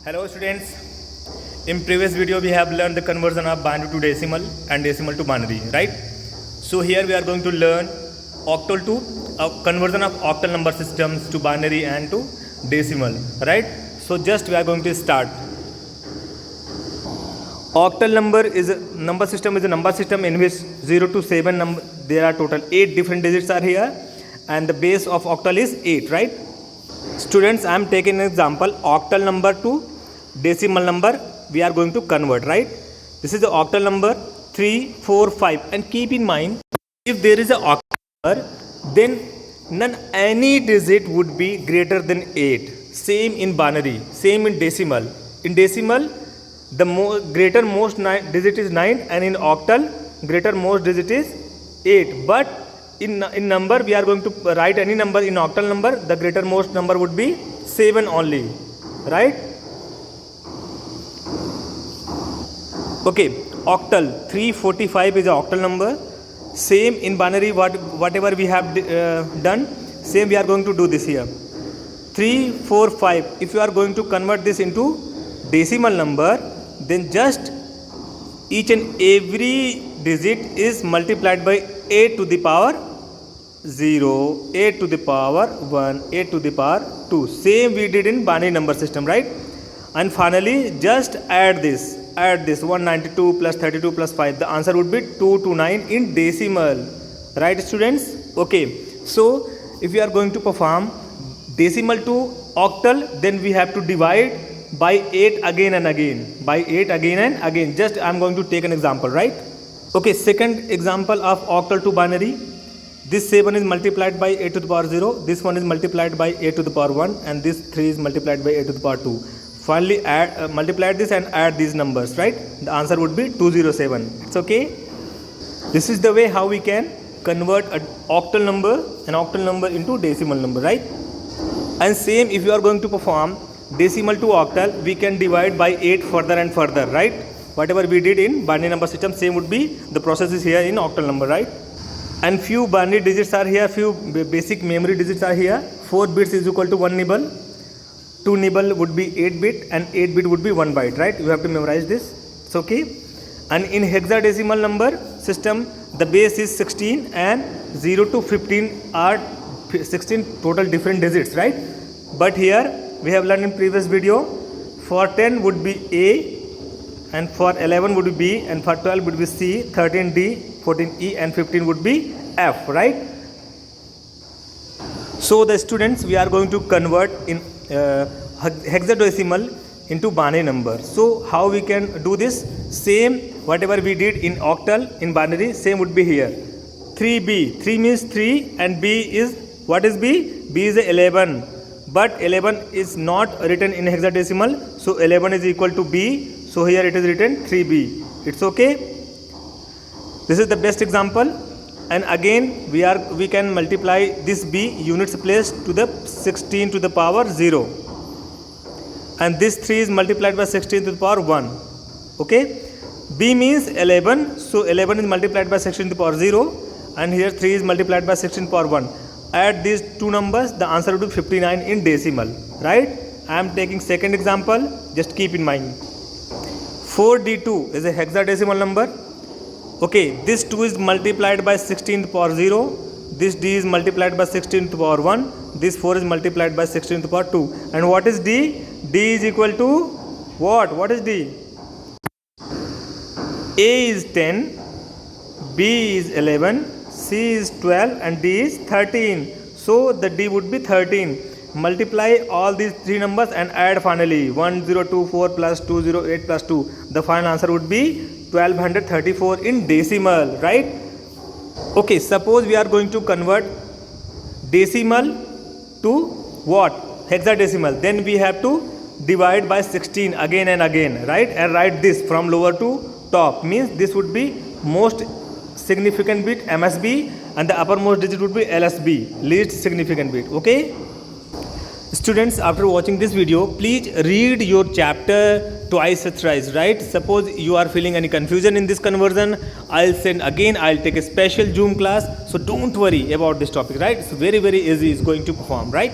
Hello students, in previous video we have learned the conversion of binary to decimal and decimal to binary, right? So here we are going to learn octal to conversion of octal number systems to binary and to decimal, right? So just we are going to start. Octal number system is a number system in which 0 to 7 number, there are total 8 different digits are here, and the base of octal is 8, right? Students, I am taking an example, octal number to decimal number we are going to convert, right? This is the octal number 3, 4, 5, and keep in mind, if there is a octal number, then any digit would be greater than 8. Same in binary, same in decimal. In decimal, the greater most digit is 9, and in octal, greater most digit is 8. But in number, we are going to write any number in octal number, the greater most number would be 7 only, right? Okay, octal 345 is an octal number. Same in binary, whatever we have done, same we are going to do this here. 3, 4, 5. If you are going to convert this into decimal number, then just each and every digit is multiplied by 8 to the power 0, 8 to the power 1, 8 to the power 2. Same we did in binary number system, right? And finally, just add this 192 plus 32 plus 5. The answer would be 229 in decimal, right students? Okay, so if we are going to perform decimal to octal, then we have to divide by 8 again and again, by 8 again and again. Just I am going to take an example, right? Okay, second example of octal to binary. This 7 is multiplied by 8 to the power 0, this one is multiplied by 8 to the power 1, and this 3 is multiplied by 8 to the power 2. Finally multiply this and add these numbers, right? The answer would be 207. It's okay. This is the way how we can convert an octal number into decimal number, right? And same if you are going to perform decimal to octal, we can divide by 8 further and further, right? Whatever we did in binary number system, same would be the process is here in octal number, right? And few binary digits are here, few basic memory digits are here. 4 bits is equal to 1 nibble, 2 nibble would be 8 bit, and 8 bit would be 1 byte, right? You have to memorize this. It's okay. And in hexadecimal number system, the base is 16 and 0 to 15 are 16 total different digits, right? But here we have learned in previous video, for 10 would be A, and for 11 would be B, and for 12 would be C, 13 D, 14 E, and 15 would be F, right? So the students, we are going to convert in hexadecimal into binary number. So how we can do this? Same whatever we did in octal in binary, same would be here. 3B, 3 means 3, and B is, what is B? B is 11. But 11 is not written in hexadecimal, so 11 is equal to B, so here it is written 3B. It's okay. This is the best example, and again we can multiply this B units place to the 16 to the power 0, and this 3 is multiplied by 16 to the power 1. Okay, B means 11, so 11 is multiplied by 16 to the power 0, and here 3 is multiplied by 16 to the power 1. Add these two numbers, the answer would be 59 in decimal, right? I am taking second example, just keep in mind. 4D2 is a hexadecimal number. Okay, this 2 is multiplied by 16 to the power 0, this D is multiplied by 16 to the power 1, this 4 is multiplied by 16 to the power 2. And what is D? D is equal to what? What is D? A is 10, B is 11, C is 12, and D is 13. So the D would be 13. Multiply all these three numbers and add finally 1024 plus 208 plus 2. The final answer would be 1234 in decimal, right? Okay, suppose we are going to convert decimal to what? Hexadecimal. Then we have to divide by 16 again and again, right? And write this from lower to top. Means this would be most significant bit MSB, and the uppermost digit would be LSB, least significant bit. Okay, students, after watching this video, please read your chapter twice or thrice, right? Suppose you are feeling any confusion in this conversion, I'll take a special Zoom class, so don't worry about this topic, right? It's very easy, it's going to perform, right?